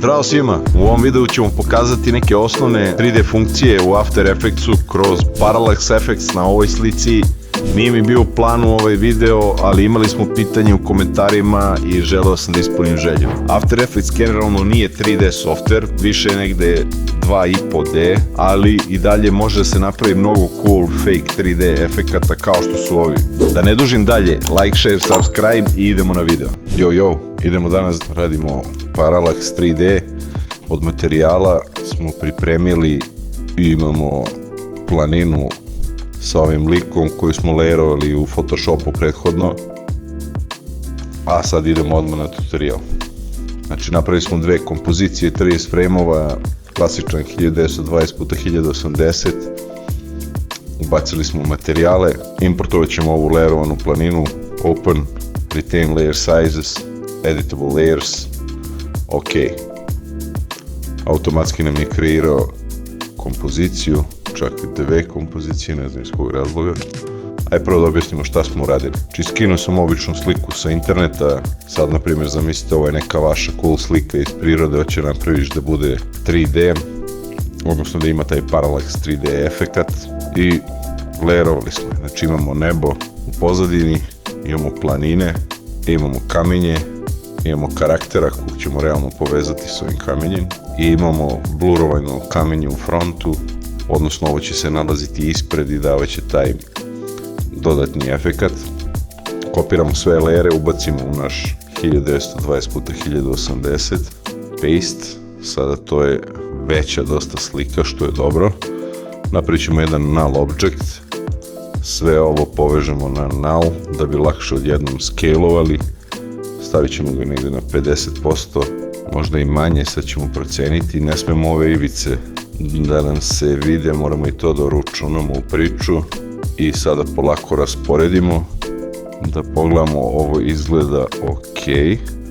Zdravo svima, u ovom videu ćemo pokazati neke osnovne 3D funkcije u After Effectsu kroz Parallax Effects na ovoj slici. Nije mi bio u planu ovaj video, ali imali smo pitanje u komentarima i želeo sam da ispunim želju. After Effects generalno nije 3D software, više je negde 2,5D, ali i dalje može da se napravi mnogo cool fake 3D efekata kao što su ovi. Da ne dužim dalje, like, share, subscribe i idemo na video. Yo, idemo danas, radimo Parallax 3D. Od materijala smo pripremili i imamo planinu sa ovim likom koju smo layerovali u Photoshopu prethodno, a sad idemo odmah na tutorial. Znači napravili smo dve kompozicije, 30 frameova, klasičan 1920x1080, ubacili smo materijale, importovat ćemo ovu layerovanu planinu, open, retain layer sizes, editable layers, ok. Automatski nam je kreirao kompoziciju, čak i dve kompozicije, ne znam iz kog razloga. Ajde prvo da objasnimo šta smo uradili. Či skinuo sam običnu sliku sa interneta, sad na primjer zamislite ovo je neka vaša cool slika iz prirode, hoće napraviš da bude 3D, odnosno da ima taj Parallax 3D efekat i layerovali smo. Znači imamo nebo u pozadini, imamo planine, imamo kamenje, imamo karaktera kog ćemo realno povezati s ovim kamenjem i imamo blurovano kamenje u frontu, odnosno ovo će se nalaziti ispred i davaće taj dodatni efekat. Kopiramo sve layere, ubacimo u naš 1920x1080, paste, sada to je veća dosta slika što je dobro. Napravit ćemo jedan null object, sve ovo povežemo na null da bi lakše odjednom scalovali, stavit ćemo ga negdje na 50%, možda i manje, sad ćemo proceniti, ne smemo ove ivice da nam se vide, moramo i to da uračunamo u priču i sada polako rasporedimo da pogledamo, ovo izgleda ok.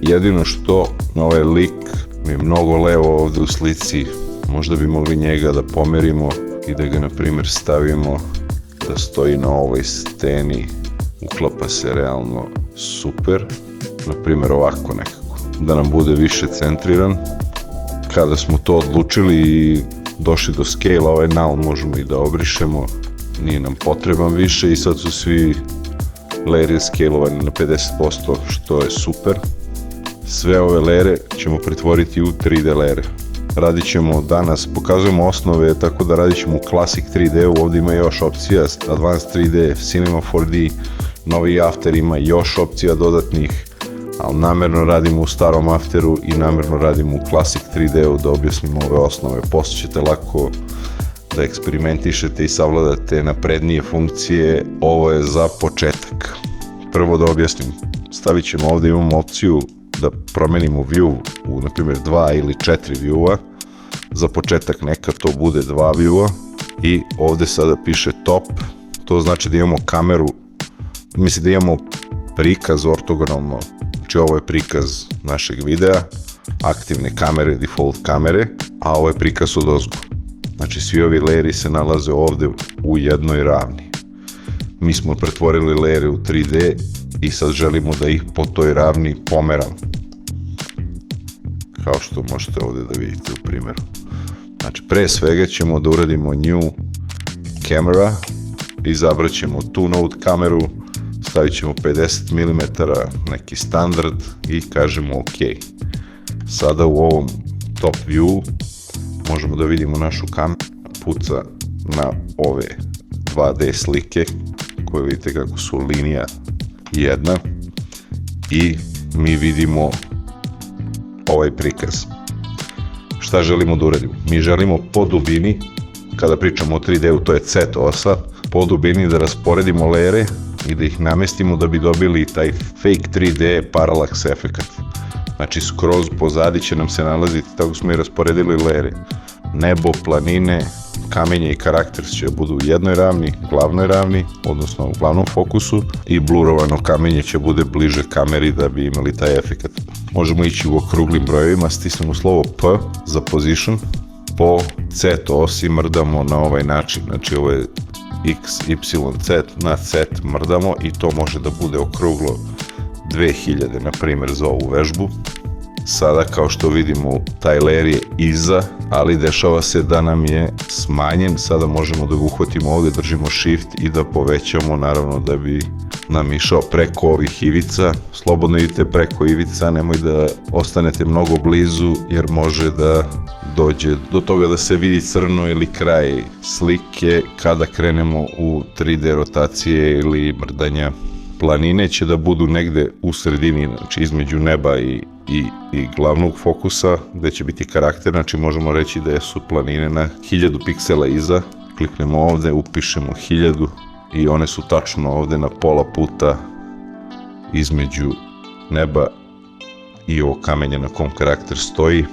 Jedino što ovaj lik mi je mnogo levo ovdje u slici, možda bi mogli njega da pomerimo i da ga na primjer stavimo da stoji na ovoj steni, uklapa se realno super, na primjer ovako nekako, da nam bude više centriran. Kada smo to odlučili i došli do scale, ovaj null možemo i da obrišemo, nije nam potreban više i sad su svi layeri scalovani na 50%, što je super. Sve ove layere ćemo pretvoriti u 3D layere. Radit ćemo danas, pokazujemo osnove, tako da radit ćemo u Classic 3D, ovdje ima još opcija, Advanced 3D, Cinema 4D, novi After ima još opcija dodatnih, ali namjerno radimo u starom Afteru i namjerno radimo u Classic 3D-u da objasnimo ove osnove. Poslije ćete lako da eksperimentišete i savladate naprednije funkcije, ovo je za početak. Prvo da objasnim, stavit ćemo ovdje, imamo opciju da promenimo view u na primjer 2 ili 4 viewa, za početak neka to bude 2 viewa i ovdje sada piše top, to znači da imamo kameru, mislim da imamo prikaz ortogonalno, znači ovo je prikaz našeg videa, aktivne kamere, default kamere, a ovo je prikaz od ozgo. Znači svi ovi layeri se nalaze ovdje u jednoj ravni. Mi smo pretvorili layere u 3D i sad želimo da ih po toj ravni pomeramo. Kao što možete ovdje da vidite u primjeru. Znači pre svega ćemo da uradimo new camera, izabrat ćemo two node kameru, stavit ćemo 50 mm neki standard i kažemo ok. Sada u ovom top view možemo da vidimo našu kameru, puca na ove 2D slike koje vidite kako su linija jedna i mi vidimo ovaj prikaz. Šta želimo da uradimo? Mi želimo po dubini, kada pričamo o 3D-u to je Z osa, po dubini da rasporedimo layere i da ih namestimo da bi dobili taj fake 3D parallax efekat. Znači skroz pozadi će nam se nalaziti, tako smo i rasporedili layere. Nebo, planine, kamenje i karakter će budu u jednoj ravni, glavnoj ravni, odnosno u glavnom fokusu, i blurovano kamenje će bude bliže kameri da bi imali taj efekat. Možemo ići u okruglim brojevima, stisnemo slovo P za position, po Z osi mrdamo na ovaj način, znači ovo je X, Y, Z, na Z mrdamo i to može da bude okruglo 2000, na primjer, za ovu vežbu. sada kao što vidimo taj layer je iza, ali dešava se da nam je smanjen. Sada možemo da ga uhvatimo ovde, držimo shift i da povećamo, naravno da bi nam išao preko ovih ivica. Slobodno idite preko ivica, nemoj da ostanete mnogo blizu jer može da dođe do toga da se vidi crno ili kraj slike kada krenemo u 3D rotacije ili mrdanja. Planine će da budu negde u sredini, znači između neba i glavnog fokusa, gde će biti karakter, znači možemo reći da su planine na 1000 piksela iza. Kliknemo ovde, upišemo 1000 i one su tačno ovde na pola puta između neba i ovo kamenje na kom karakter stoji.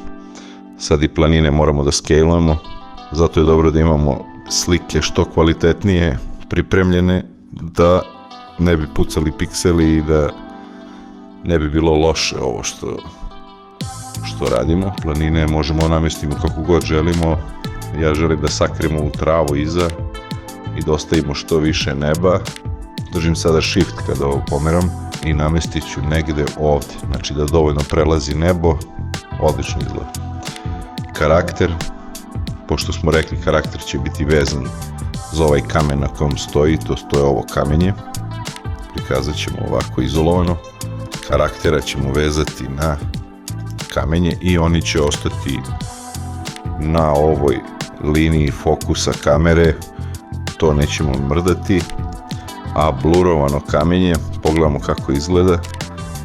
Sad i planine moramo da skalujemo, zato je dobro da imamo slike što kvalitetnije pripremljene, da ne bi pucali pikseli i da ne bi bilo loše ovo što radimo. Planine možemo namestiti kako god želimo. Ja želim da sakrijemo u travu iza i da ostavimo što više neba. Držim sada shift kada ovo pomeram i namestit ću negde ovde, znači da dovoljno prelazi nebo. Odlično izgleda. Karakter, pošto smo rekli karakter će biti vezan za ovaj kamen na kojem stoji, to je ovo kamenje. Prikazat ćemo ovako izolovano. Karaktera ćemo vezati na kamenje i oni će ostati na ovoj liniji fokusa kamere, to nećemo mrdati. A blurovano kamenje, pogledamo kako izgleda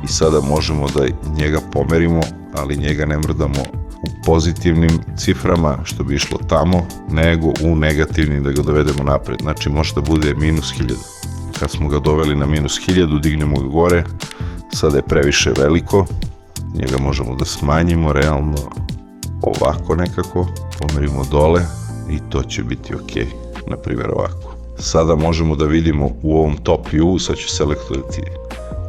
i sada možemo da njega pomerimo, ali njega ne mrdamo u pozitivnim ciframa što bi išlo tamo, nego u negativnim da ga dovedemo napred. Znači može da bude -1000. Kad smo ga doveli na -1000, dignemo ga gore, sada je previše veliko, njega možemo da smanjimo realno ovako nekako, pomerimo dole i to će biti ok, na primjer ovako. Sada možemo da vidimo u ovom top view, sad ću selektovati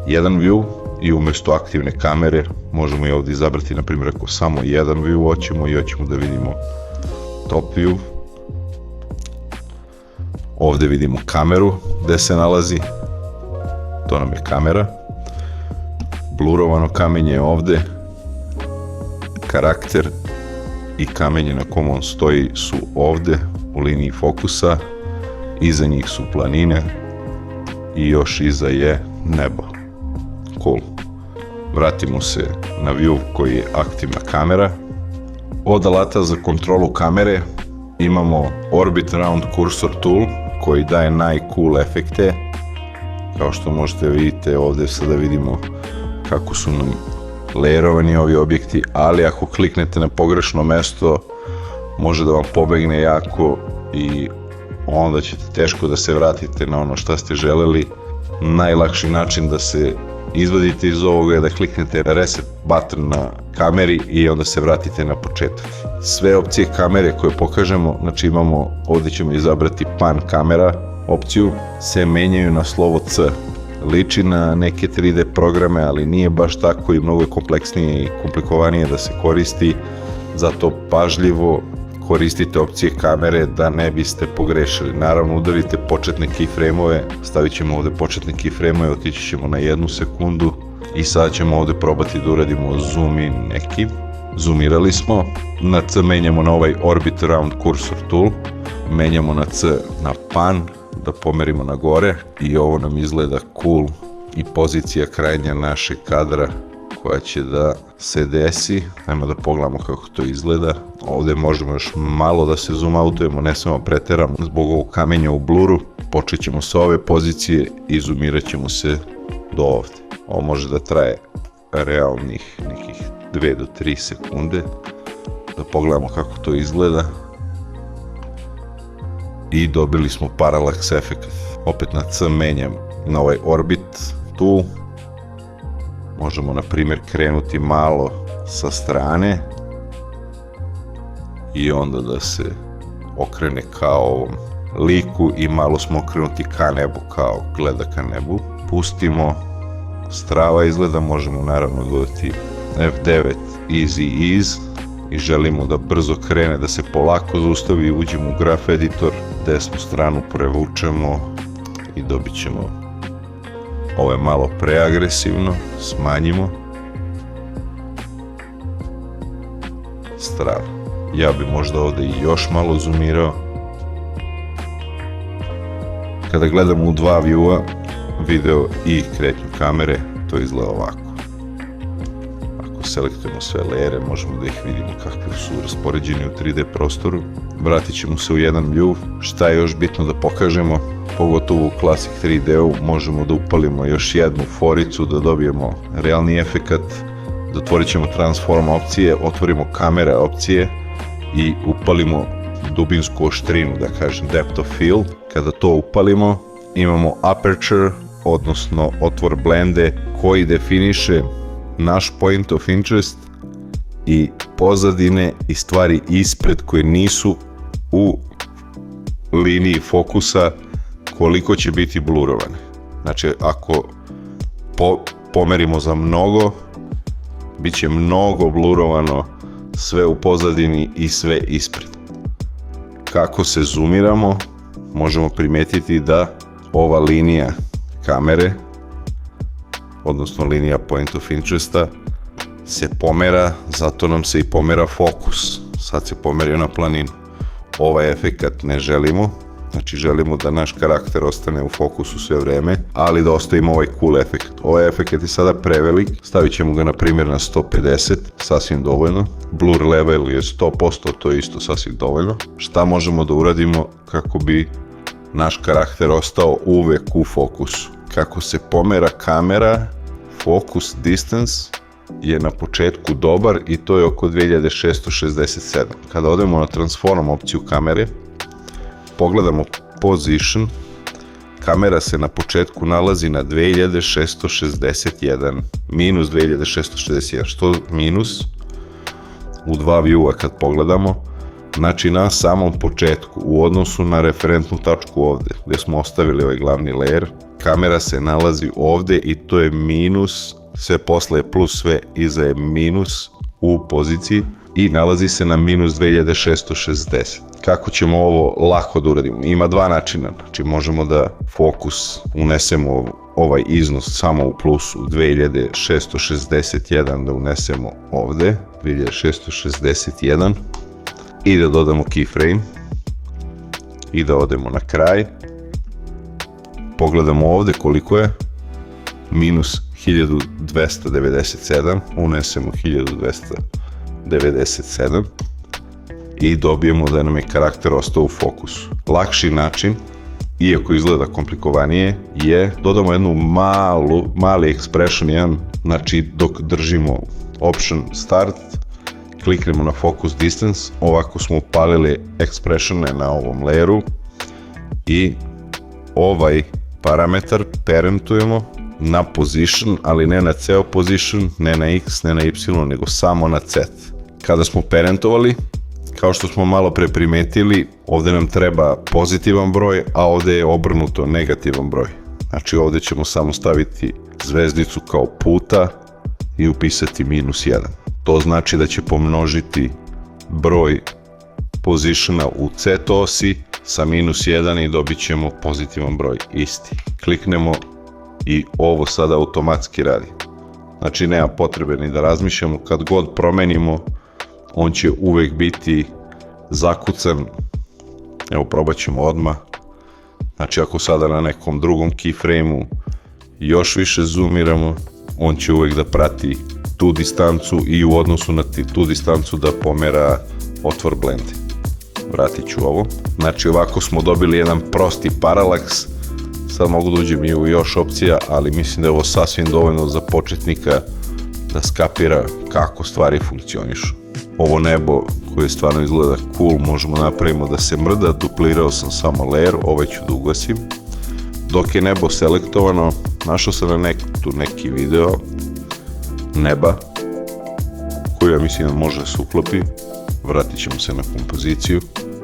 jedan view i umjesto aktivne kamere možemo i ovdje izabrati, na primjer ako samo jedan view hoćemo i hoćemo da vidimo top view. Ovdje vidimo kameru gde se nalazi, to nam je kamera. Blurovano kamenje je ovde, karakter i kamenje na kom on stoji su ovde u liniji fokusa, iza njih su planine i još iza je nebo. Cool. Vratimo se na view koji je aktivna kamera. Od alata za kontrolu kamere imamo Orbit Round Cursor Tool koji daje najcool efekte. Kao što možete vidite ovdje sada vidimo kako su nam layerovani ovi objekti, ali ako kliknete na pogrešno mesto može da vam pobegne jako i onda ćete teško da se vratite na ono šta ste želeli. Najlakši način da se izvadite iz ovoga je da kliknete reset button na kameri i onda se vratite na početak. Sve opcije kamere koje pokažemo, znači imamo, ovdje ćemo izabrati pan kamera opciju, se menjaju na slovo C. Liči na neke 3D programe, ali nije baš tako i mnogo je kompleksnije i komplikovanije da se koristi, zato pažljivo koristite opcije kamere da ne biste pogrešili. Naravno udarite početne keyframe-ove, stavit ćemo ovdje početne keyframe-ove, otići ćemo na 1 sekundu i sada ćemo ovdje probati da uradimo zoom in neki. Zoomirali smo, na C menjamo na ovaj Orbit Round Cursor Tool, menjamo na C na pan, da pomerimo na gore i ovo nam izgleda cool i pozicija krajnja našeg kadra koja će da se desi. Ajmo da pogledamo kako to izgleda. Ovdje možemo još malo da se zoom outujemo, ne samo preteramo zbog ovog kamenja u bluru. Počet ćemo sa ove pozicije i zoomirat ćemo se do ovdje. Ovo može da traje realnih nekih 2 do 3 sekunde. Da pogledamo kako to izgleda. I dobili smo parallax efekt. Opet na C menjam na ovaj Orbit Tool. Možemo na primjer krenuti malo sa strane i onda da se okrene kao ovom liku i malo smo okrenuti ka nebu, kao gleda ka nebu. Pustimo, strava izgleda, možemo naravno dodati F9 Easy Ease i želimo da brzo krene, da se polako zaustavi, uđemo u Graph Editor, desnu stranu prevučemo i dobit ćemo. Ovo je malo preagresivno, smanjimo. strana. Ja bi možda ovde i još malo zoomirao. Kada gledamo u dva viewa, video i kretnju kamere, to izgleda ovako. Ako selektujemo sve layere, možemo da ih vidimo kakvi su raspoređeni u 3D prostoru. Vratit ćemo se u jedan view. Šta je još bitno da pokažemo, pogotovo u Classic 3D-u, možemo da upalimo još jednu foricu, da dobijemo realni efekat, da otvorit ćemo transform opcije, otvorimo kamera opcije i upalimo dubinsku oštrinu, da kažem depth of field. Kada to upalimo, imamo aperture, odnosno otvor blende koji definiše naš point of interest i pozadine i stvari ispred koje nisu u liniji fokusa koliko će biti blurovane. Znači ako pomerimo za mnogo, bit će mnogo blurovano sve u pozadini i sve ispred. Kako se zoomiramo, možemo primetiti da ova linija kamere, odnosno linija point of interesta, se pomera, zato nam se i pomera fokus. Sad se pomerio na planinu. Ovaj efekat ne želimo, znači želimo da naš karakter ostane u fokusu sve vreme, ali da ostavimo ovaj cool efekt. Ovaj efekt je sada prevelik, stavit ćemo ga na primjer na 150, sasvim dovoljno. Blur level je 100%, to je isto sasvim dovoljno. Šta možemo da uradimo kako bi naš karakter ostao uvek u fokusu? Kako se pomera kamera, focus distance je na početku dobar i to je oko 2667. Kada odemo na transform opciju kamere, pogledamo position, kamera se na početku nalazi na 2661, minus 2661, što minus u dva viewa kad pogledamo, znači na samom početku u odnosu na referentnu tačku ovde gde smo ostavili ovaj glavni layer, kamera se nalazi ovde i to je minus, sve posle je plus, sve iza je minus u poziciji i nalazi se na minus 2660. Kako ćemo ovo lako da uradimo? Ima dva načina, znači možemo da fokus unesemo ovaj iznos samo u plusu 2661, da unesemo ovde 2661 i da dodamo keyframe i da odemo na kraj. Pogledamo ovde koliko je, minus 1297, unesemo 1297 i dobijemo da nam je karakter ostao u fokusu. Lakši način, iako izgleda komplikovanije, je dodamo jednu mali expression, jedan, znači dok držimo option start, kliknemo na focus distance, ovako smo upalili expressione na ovom layeru i ovaj parametar parentujemo na position, ali ne na ceo position, ne na x, ne na y, nego samo na z. Kada smo parentovali, kao što smo malo pre primetili, ovde nam treba pozitivan broj, a ovde je obrnuto negativan broj. Znači ovde ćemo samo staviti zvezdicu kao puta i upisati minus 1. To znači da će pomnožiti broj positiona u z osi sa minus 1 i dobit ćemo pozitivan broj, isti. Kliknemo i ovo sada automatski radi. Znači nema potrebe ni da razmišljamo, kad god promenimo, on će uvek biti zakucan. Evo, probat ćemo odmah. Znači ako sada na nekom drugom keyframe-u još više zoomiramo, on će uvek da prati tu distancu i u odnosu na tu distancu da pomera otvor blende. Vratit ću ovo. Znači ovako smo dobili jedan prosti paralaks. Sad mogu da uđem i u još opcija, ali mislim da je ovo sasvim dovoljno za početnika da skapira kako stvari funkcionišu. Ovo nebo koje stvarno izgleda cool možemo napravimo da se mrda, duplirao sam samo layer, ovaj ću da ugasim. Dok je nebo selektovano, našao sam na neki video neba koju ja mislim da može da se uklopi. Vratit ćemo se na kompoziciju.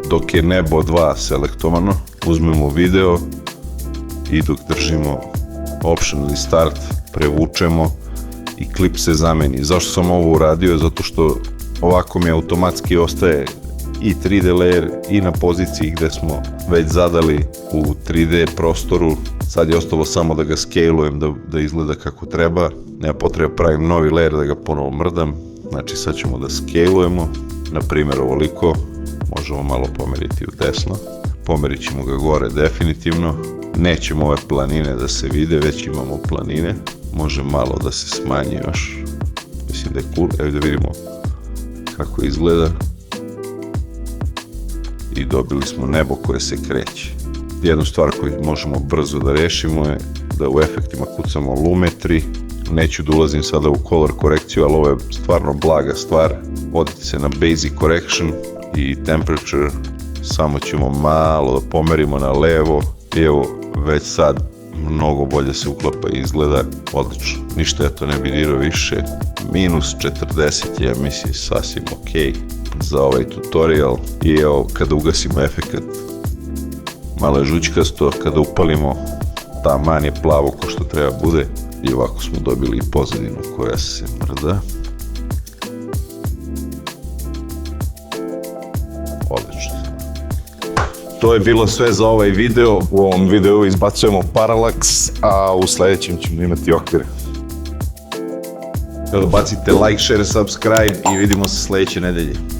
Dok je nebo 2 selektovano, uzmemo video i dok držimo option ili start, prevučemo i klip se zameni. Zašto sam ovo uradio? Zato što ovako mi automatski ostaje i 3D layer i na poziciji gde smo već zadali u 3D prostoru. Sad je ostalo samo da ga scale-ujem da izgleda kako treba. Nema potrebe pravim novi layer da ga ponovo mrdam. Znači sad ćemo da scale-ujemo na primjer ovoliko, možemo malo pomeriti u desno, pomerit ćemo ga gore definitivno, nećemo ove planine da se vide, već imamo planine, može malo da se smanji još, mislim da je cool, evo da vidimo kako izgleda i dobili smo nebo koje se kreće. Jednu stvar koju možemo brzo da rešimo je da u efektima kucamo lumetri, neću da ulazim sada u color korekciju, ali ovo je stvarno blaga stvar, odite se na basic correction i temperature, samo ćemo malo da pomerimo na levo i evo već sad mnogo bolje se uklapa i izgleda odlično, ništa ja to ne bi dirao više, minus 40 je mislim sasvim ok za ovaj tutorial i evo kada ugasimo efekat malo je žućkasto, kada upalimo taman je plavo ko što treba bude i ovako smo dobili pozadinu koja se mrda. Odlično. To je bilo sve za ovaj video. U ovom videu izbacujemo paralaks, a u sledećem ćemo imati okvire. Bacite like, share, subscribe i vidimo se sledeće nedelje.